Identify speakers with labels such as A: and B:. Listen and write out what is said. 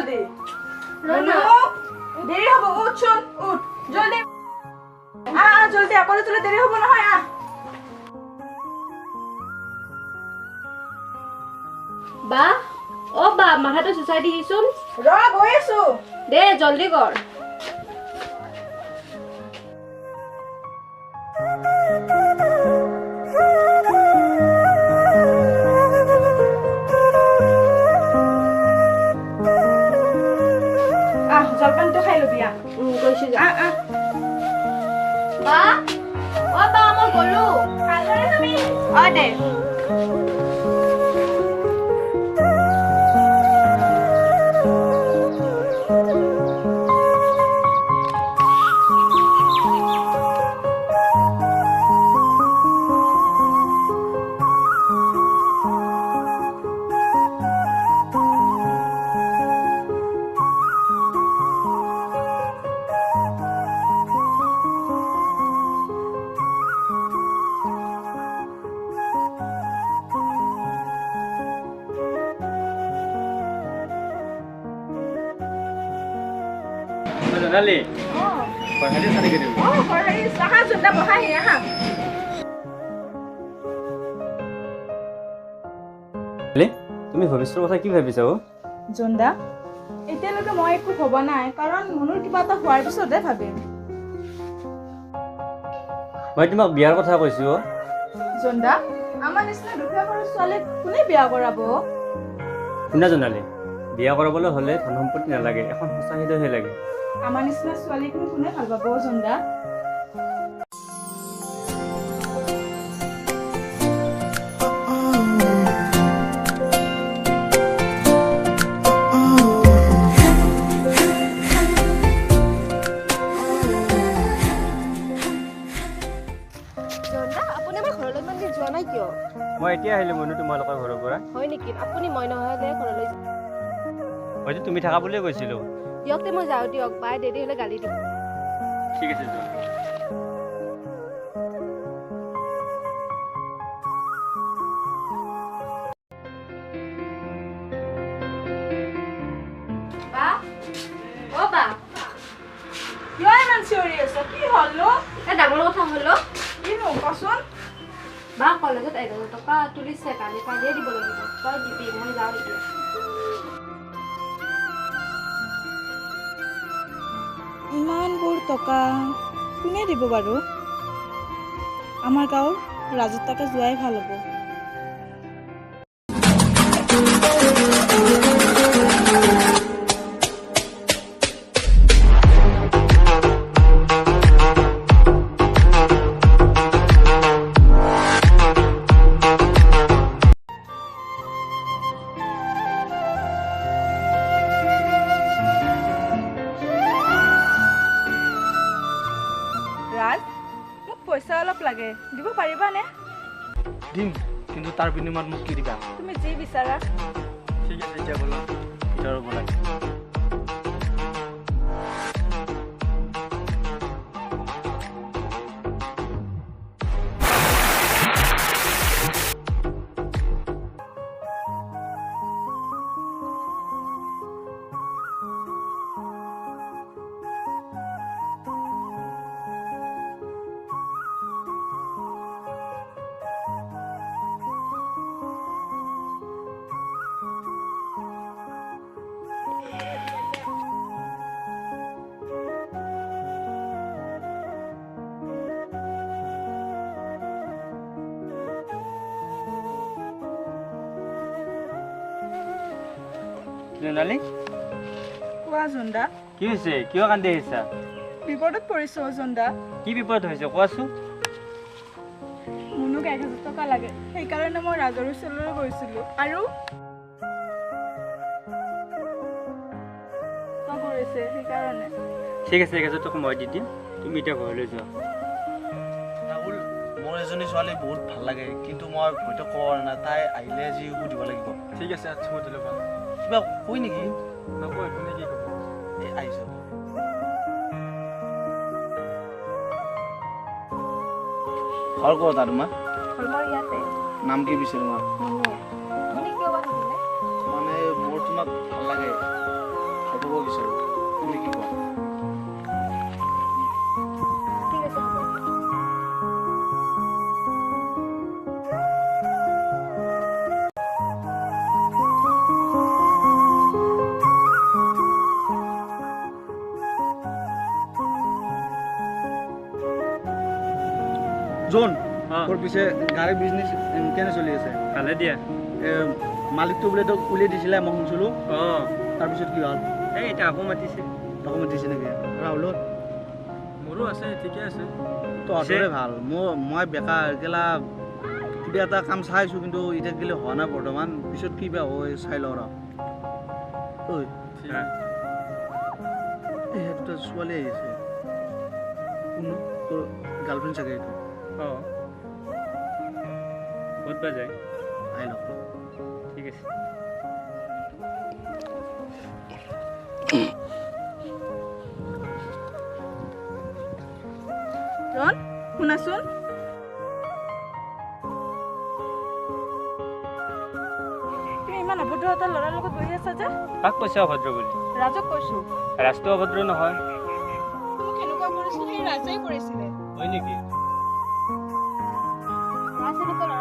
A: জলদি মনু দেৰি হ'ব উঠ চোন উঠ জলদি জলদি অকলে তোলে দেৰি হ'ব নহয়
B: বা ও বা মাথাটো চুচাই দিহিচোন
A: ৰ গৈ আছো
B: দে জলদি কৰ
A: জলপানটো খাই লবি
B: গৈছো যা বা ও বা মই গলো
A: ভালদৰে তুমি
B: দে
C: Nali. Hari sana gitu.
A: hari saha sudah bahai ya.
C: তুমি ভৱিষ্যতৰ কথা কি ভাবিছা
A: জন্দা এতিয়ালৈকে মই একো ভবা নাই কাৰণ মনৰ কিবা এটা হোৱাৰ পিছতহে ভাবিম
C: মই তোমাক বিয়াৰ কথা কৈছো
A: জন্দা আমাৰ নিচিনা দুখীয়া ঘৰৰ ছোৱালীক কোনে বিয়া কৰাব
C: শুনা জনালে বিয়া কৰাবলৈ হ'লে ধন সম্পত্তি নালাগে এখন সঁচা হৃদয়হে লাগে
A: আমাৰ নিচিনা ছোৱালীক কোনে ভাল পাব জন্দা
C: মই এতিয়া আহিলো মনু তোমালোকৰ ঘৰৰ পৰা
B: হয় নেকি আপুনি মই নহলে ঘৰলৈ
C: হয়তো তুমি থাকা বুলিয়ে কৈছিলো
B: দিয়কতে মই যাওঁ দিয়ক বাই দেৰি হলে গালি দিব
C: ঠিক আছে যোৱা
B: বা ও বা
A: কিয় ইমান চিঞৰি আছ কি হ'ল
B: ডাঙৰ কথা হলো
A: কিনো কচোন
B: বা কলেজত 1000 টকা তুলিছে কালি কালিয়ে দিব লাগিব তই দিবি মই যাওঁ এতিয়া
A: ইমানবোৰ টকা কোনে দিব বাৰু আমাৰ গাঁৱৰ ৰাজত তাকে যোৱাই ভাল হ'ব পইচা অলপ লাগে দিব পাৰিবানে
D: দিম কিন্তু তাৰ বিনিময়ত মোক কি দিবা
A: তুমি যি বিচাৰা
D: ঠিক আছে এতিয়া বলো ভিতৰৰ বলাই
C: জনালি
A: কোৱা জন্দা
C: কি হৈছে কিয় কান্দি আহিছা
A: বিপদত পৰিছো জন্দা
C: কি বিপদ হৈছে কোৱাচোন
A: মুনুক 1000 টকা লাগে সেইকাৰণে মই ৰাজৰ ওচৰলৈ গৈছিলো আৰু কৰিছে সেইকাৰণে
C: ঠিক আছে 1000 টকা মই দি দিম তুমি এতিয়া ঘৰলৈ যোৱা
D: ৰাহুল মোৰ এজনী ছোৱালী বহুত ভাল লাগে কিন্তু মই হয়তো কোৱা নাই তাই আহিলে যি সুধিব লাগিব ঠিক আছে আচ্ছা মই দিলে ভাল কিবা কই নেকি নকয় কোনে কি ক'ব এই আহিছে ঘৰ ক'ত তোমাৰ
A: মোৰ ইয়াতে
D: নাম কি পিছে তোমাৰ
A: মুনু তুমি কিয় বা সুধিলে
D: মানে মোৰ তোমাক ভাল লাগে জন
C: অঁ
D: তোৰ পিছে গাড়ী বিজনেছ কেনে চলি আছে
C: ভালে দিয়া
D: মালিকটো বোলে তোক উলিয়াই দিছিলে মই শুনিছিলোঁ
C: অঁ
D: তাৰপিছত কি হ'ল
C: এই এতিয়া আকৌ মাতিছে
D: ডকুমেণ্ট দিছে নেকি ৰাহুলত
C: মোৰো আছে ঠিকে আছে
D: তহঁতৰে ভাল মই বেকাৰ গেলা কিবা এটা কাম চাইছোঁ কিন্তু এতিয়া গেলে হোৱা নাই বৰ্তমান পিছত কিবা হয় চাই লওঁ ৰ ঐ এই দুটা ছোৱালী আহিছে কোনো তোৰ গাৰ্লফ্ৰেণ্ড চাগে এইটো
C: অঁ ক'ত বা যায়
D: আহি লওক
C: ঠিক আছে
A: ৰন শুনাচোন তুমি ইমান অভদ্ৰ এটা ল'ৰাৰ লগত বহি আছা যে
C: কাক কৈছে অভদ্ৰ বুলি
A: ৰাজক কৈছো
C: ৰাজটো অভদ্ৰ নহয়
A: তুমি কেনেকুৱা কৰিছিল সেই ৰাজেই কৰিছিলে
C: হয় নেকি
A: ৰাজ এনেকুৱা